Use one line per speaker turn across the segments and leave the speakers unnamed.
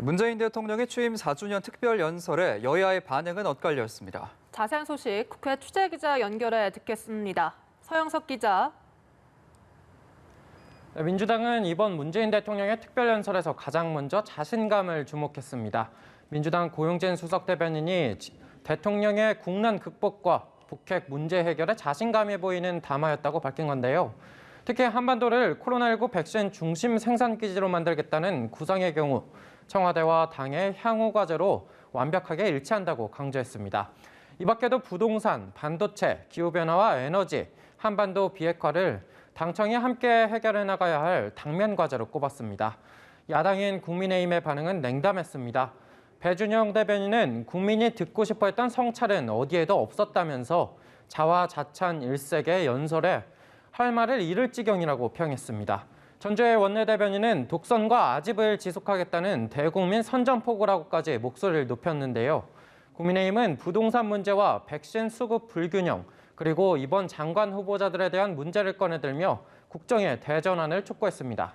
문재인 대통령의 취임 4주년 특별 연설에 여야의 반응은 엇갈렸습니다.
자세한 소식 국회 취재기자 연결해 듣겠습니다. 서영석 기자.
민주당은 이번 문재인 대통령의 특별 연설에서 가장 먼저 자신감을 주목했습니다. 민주당 고용진 수석 대변인이 대통령의 국난 극복과 북핵 문제 해결에 자신감이 보이는 담화였다고 밝힌 건데요. 특히 한반도를 코로나19 백신 중심 생산 기지로 만들겠다는 구상의 경우 청와대와 당의 향후 과제로 완벽하게 일치한다고 강조했습니다. 이 밖에도 부동산, 반도체, 기후변화와 에너지, 한반도 비핵화를 당청이 함께 해결해 나가야 할 당면 과제로 꼽았습니다. 야당인 국민의힘의 반응은 냉담했습니다. 배준영 대변인은 국민이 듣고 싶어 했던 성찰은 어디에도 없었다면서 자화자찬 일색의 연설에 할 말을 잃을 지경이라고 평했습니다. 전주의 원내대변인은 독선과 아집을 지속하겠다는 대국민 선전포고라고까지 목소리를 높였는데요. 국민의힘은 부동산 문제와 백신 수급 불균형, 그리고 이번 장관 후보자들에 대한 문제를 꺼내들며 국정의 대전환을 촉구했습니다.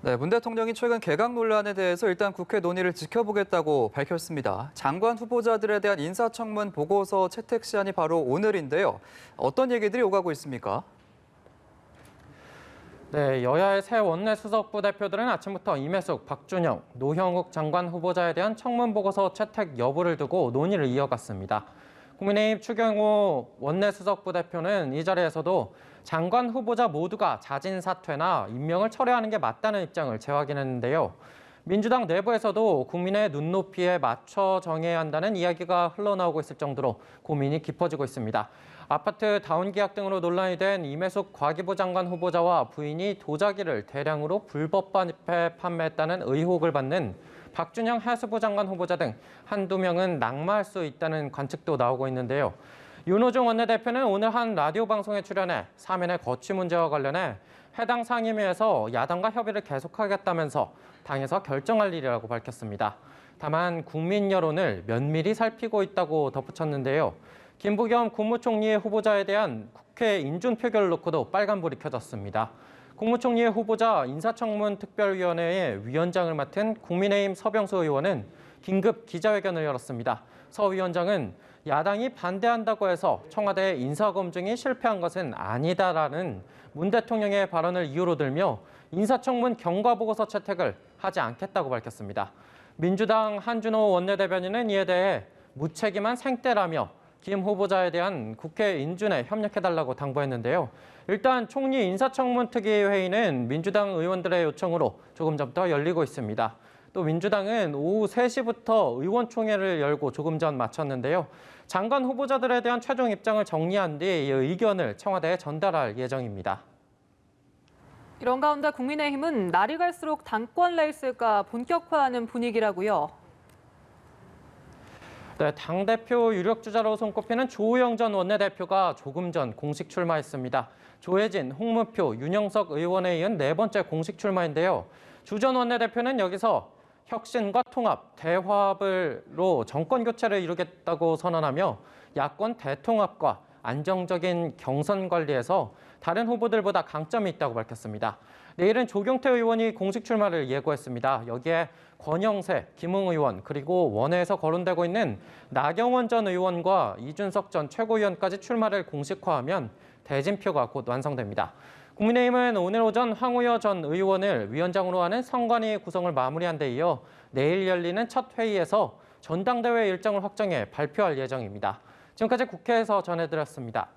네, 문 대통령이 최근 개각 논란에 대해서 일단 국회 논의를 지켜보겠다고 밝혔습니다. 장관 후보자들에 대한 인사청문 보고서 채택 시한이 바로 오늘인데요. 어떤 얘기들이 오가고 있습니까?
네, 여야의 새 원내 수석부 대표들은 아침부터 임혜숙, 박준영, 노형욱 장관 후보자에 대한 청문 보고서 채택 여부를 두고 논의를 이어갔습니다. 국민의힘 추경호 원내 수석부 대표는 이 자리에서도 장관 후보자 모두가 자진 사퇴나 임명을 철회하는 게 맞다는 입장을 재확인했는데요. 민주당 내부에서도 국민의 눈높이에 맞춰 정해야 한다는 이야기가 흘러나오고 있을 정도로 고민이 깊어지고 있습니다. 아파트 다운 계약 등으로 논란이 된 임혜숙 과기부 장관 후보자와 부인이 도자기를 대량으로 불법 반입해 판매했다는 의혹을 받는 박준영 해수부 장관 후보자 등 한두 명은 낙마할 수 있다는 관측도 나오고 있는데요. 윤호중 원내대표는 오늘 한 라디오 방송에 출연해 사면의 거취 문제와 관련해 해당 상임위에서 야당과 협의를 계속하겠다면서 당에서 결정할 일이라고 밝혔습니다. 다만 국민 여론을 면밀히 살피고 있다고 덧붙였는데요. 김부겸 국무총리의 후보자에 대한 국회 인준 표결을 놓고도 빨간불이 켜졌습니다. 국무총리의 후보자 인사청문 특별위원회의 위원장을 맡은 국민의힘 서병수 의원은 긴급 기자회견을 열었습니다. 서 위원장은 야당이 반대한다고 해서 청와대 인사검증이 실패한 것은 아니다라는 문 대통령의 발언을 이유로 들며 인사청문 경과보고서 채택을 하지 않겠다고 밝혔습니다. 민주당 한준호 원내대변인은 이에 대해 무책임한 생떼라며 김 후보자에 대한 국회 인준에 협력해달라고 당부했는데요. 일단 총리 인사청문 특위회의는 민주당 의원들의 요청으로 조금 전부터 열리고 있습니다. 또 민주당은 오후 3시부터 의원총회를 열고 조금 전 마쳤는데요. 장관 후보자들에 대한 최종 입장을 정리한 뒤 의견을 청와대에 전달할 예정입니다.
이런 가운데 국민의힘은 날이 갈수록 당권 레이스가 본격화하는 분위기라고요.
네, 당대표 유력 주자로 손꼽히는 조호영 전 원내대표가 조금 전 공식 출마했습니다. 조혜진, 홍문표, 윤영석 의원에 이은 네 번째 공식 출마인데요. 주 전 원내대표는 여기서 혁신과 통합, 대화합으로 정권 교체를 이루겠다고 선언하며 야권 대통합과 안정적인 경선 관리에서 다른 후보들보다 강점이 있다고 밝혔습니다. 내일은 조경태 의원이 공식 출마를 예고했습니다. 여기에 권영세, 김웅 의원, 그리고 원외에서 거론되고 있는 나경원 전 의원과 이준석 전 최고위원까지 출마를 공식화하면 대진표가 곧 완성됩니다. 국민의힘은 오늘 오전 황우여 전 의원을 위원장으로 하는 선관위 구성을 마무리한 데 이어 내일 열리는 첫 회의에서 전당대회 일정을 확정해 발표할 예정입니다. 지금까지 국회에서 전해드렸습니다.